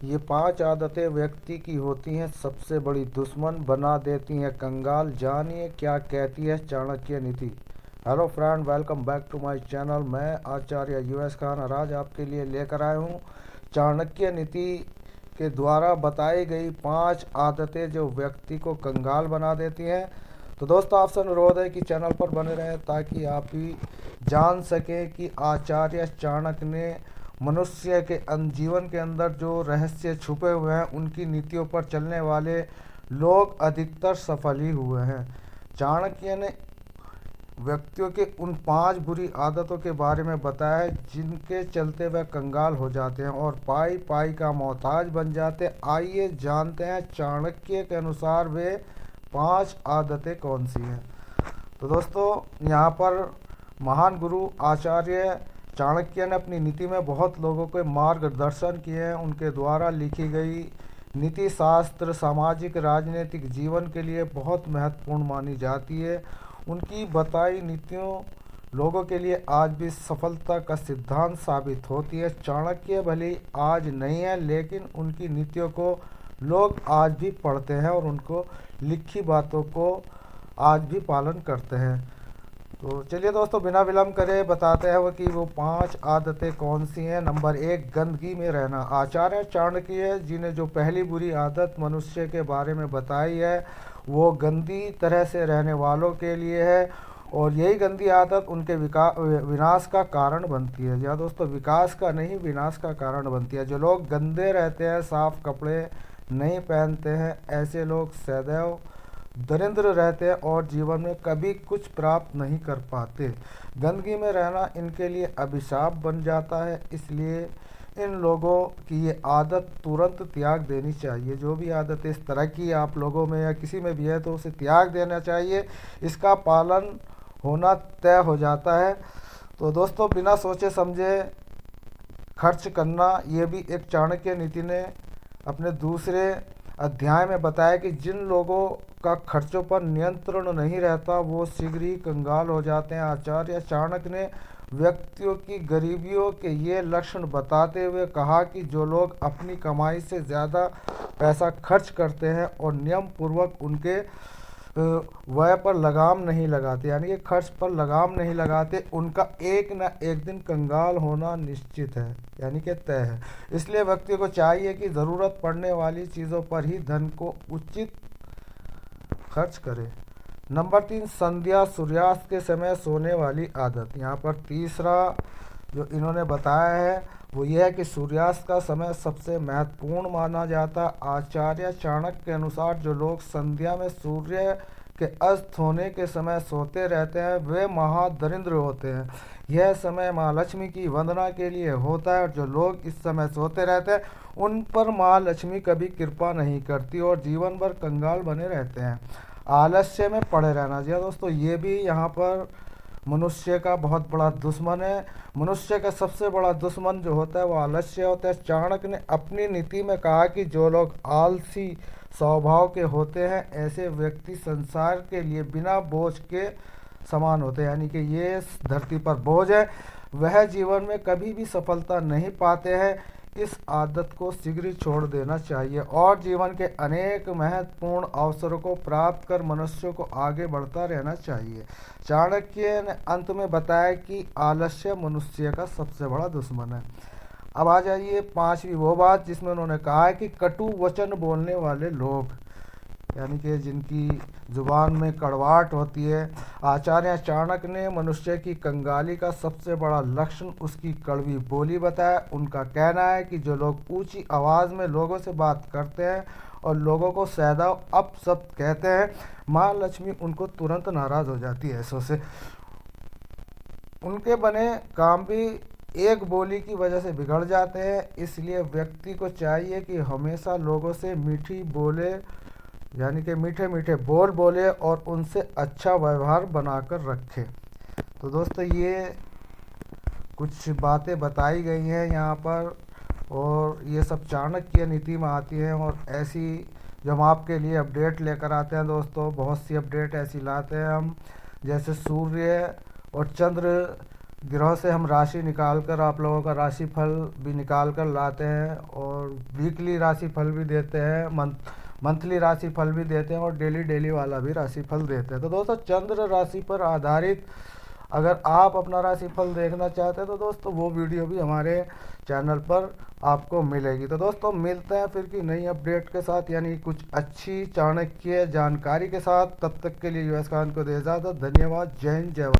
ये 5 आदतें व्यक्ति की होती हैं सबसे बड़ी दुश्मन, बना देती हैं कंगाल। जानिए क्या कहती है Chanakya Niti. Hello friend, welcome back to my channel. मैं आचार्य यूएस खान और आज आपके लिए लेकर आया हूँ चाणक्य नीति के द्वारा बताई गई 5 आदतें जो व्यक्ति को कंगाल बना देती हैं। तो दोस्तों, आपसे अनुरोध है कि चैनल पर बने रहें ताकि आप भी जान सकें कि आचार्य चाणक्य ने मनुष्य के जीवन के अंदर जो रहस्य छुपे हुए हैं, उनकी नीतियों पर चलने वाले लोग अधिकतर सफल ही हुए हैं। चाणक्य ने व्यक्तियों के उन 5 बुरी आदतों के बारे में बताया है जिनके चलते वह कंगाल हो जाते हैं और पाई पाई का मोहताज बन जाते हैं। आइए जानते हैं चाणक्य के अनुसार वे 5 आदतें कौन सी हैं। तो दोस्तों, यहाँ पर महान गुरु आचार्य चाणक्य ने अपनी नीति में बहुत लोगों के मार्गदर्शन किए हैं। उनके द्वारा लिखी गई नीति शास्त्र सामाजिक राजनीतिक जीवन के लिए बहुत महत्वपूर्ण मानी जाती है। उनकी बताई नीतियों लोगों के लिए आज भी सफलता का सिद्धांत साबित होती है। चाणक्य भले आज नहीं है, लेकिन उनकी नीतियों को लोग आज भी पढ़ते हैं और उनको लिखी बातों को आज भी पालन करते हैं। तो चलिए दोस्तों, बिना विलम्ब करे बताते हैं वो कि वो 5 आदतें कौन सी हैं। नंबर 1, गंदगी में रहना। आचार्य चाणक्य जी ने जो पहली बुरी आदत मनुष्य के बारे में बताई है, वो गंदी तरह से रहने वालों के लिए है और यही गंदी आदत उनके विनाश का कारण बनती है। या दोस्तों, विकास का नहीं, विनाश का कारण बनती है। जो लोग गंदे रहते हैं, साफ कपड़े नहीं पहनते हैं, ऐसे लोग सदैव दरिद्र रहते हैं और जीवन में कभी कुछ प्राप्त नहीं कर पाते। गंदगी में रहना इनके लिए अभिशाप बन जाता है, इसलिए इन लोगों की ये आदत तुरंत त्याग देनी चाहिए। जो भी आदत इस तरह की आप लोगों में या किसी में भी है तो उसे त्याग देना चाहिए। इसका पालन होना तय हो जाता है। तो दोस्तों, बिना सोचे समझे खर्च करना, ये भी एक चाणक्य नीति ने अपने दूसरे अध्याय में बताया कि जिन लोगों का खर्चों पर नियंत्रण नहीं रहता वो शीघ्र ही कंगाल हो जाते हैं। आचार्य चाणक्य ने व्यक्तियों की गरीबियों के ये लक्षण बताते हुए कहा कि जो लोग अपनी कमाई से ज़्यादा पैसा खर्च करते हैं और नियम पूर्वक उनके व्यय पर लगाम नहीं लगाते, यानी कि खर्च पर लगाम नहीं लगाते, उनका एक न एक दिन कंगाल होना निश्चित है, यानी कि तय है। इसलिए व्यक्ति को चाहिए कि ज़रूरत पड़ने वाली चीज़ों पर ही धन को उचित खर्च करे। नंबर 3, संध्या सूर्यास्त के समय सोने वाली आदत। यहाँ पर तीसरा जो इन्होंने बताया है वो यह है कि सूर्यास्त का समय सबसे महत्वपूर्ण माना जाता। आचार्य चाणक्य के अनुसार जो लोग संध्या में सूर्य के अस्त होने के समय सोते रहते हैं वे महादरिद्र होते हैं। यह समय माँ लक्ष्मी की वंदना के लिए होता है और जो लोग इस समय सोते रहते हैं उन पर माँ लक्ष्मी कभी कृपा नहीं करती और जीवन भर कंगाल बने रहते हैं। आलस्य में पड़े रहना। जी हाँ दोस्तों, ये भी यहाँ पर मनुष्य का बहुत बड़ा दुश्मन है। मनुष्य का सबसे बड़ा दुश्मन जो होता है वो आलस्य होता है। चाणक्य ने अपनी नीति में कहा कि जो लोग आलसी स्वभाव के होते हैं ऐसे व्यक्ति संसार के लिए बिना बोझ के समान होते हैं, यानी कि ये धरती पर बोझ है, वह जीवन में कभी भी सफलता नहीं पाते हैं। इस आदत को शीघ्र छोड़ देना चाहिए और जीवन के अनेक महत्वपूर्ण अवसरों को प्राप्त कर मनुष्य को आगे बढ़ता रहना चाहिए। चाणक्य ने अंत में बताया कि आलस्य मनुष्य का सबसे बड़ा दुश्मन है। अब आ जाइए 5वीं वो बात जिसमें उन्होंने कहा है कि कटु वचन बोलने वाले लोग, यानी कि जिनकी जुबान में कड़वाहट होती है। आचार्य चाणक्य ने मनुष्य की कंगाली का सबसे बड़ा लक्षण उसकी कड़वी बोली बताया। उनका कहना है कि जो लोग ऊंची आवाज़ में लोगों से बात करते हैं और लोगों को सदैव अपशब्द कहते हैं, माँ लक्ष्मी उनको तुरंत नाराज़ हो जाती है। ऐसों से उनके बने काम भी एक बोली की वजह से बिगड़ जाते हैं। इसलिए व्यक्ति को चाहिए कि हमेशा लोगों से मीठी बोले, यानी कि मीठे मीठे बोल बोले और उनसे अच्छा व्यवहार बनाकर रखे। तो दोस्तों, ये कुछ बातें बताई गई हैं यहाँ पर और ये सब चाणक्य नीति में आती हैं। और ऐसी जो हम आपके लिए अपडेट लेकर आते हैं दोस्तों, बहुत सी अपडेट ऐसी लाते हैं हम, जैसे सूर्य और चंद्र ग्रहों से हम राशि निकाल कर आप लोगों का राशि फल भी निकाल कर लाते हैं, और वीकली राशि फल भी देते हैं, मंथली राशि फल भी देते हैं, और डेली डेली वाला भी राशि फल देते हैं। तो दोस्तों, चंद्र राशि पर आधारित अगर आप अपना राशि फल देखना चाहते हैं तो दोस्तों वो वीडियो भी हमारे चैनल पर आपको मिलेगी। तो दोस्तों, मिलते हैं फिर की नई अपडेट के साथ, यानी कुछ अच्छी चाणक्य जानकारी के साथ। तब तक के लिए यूएस खान को दे इजाज़त। धन्यवाद। जय हिंद, जय भारत।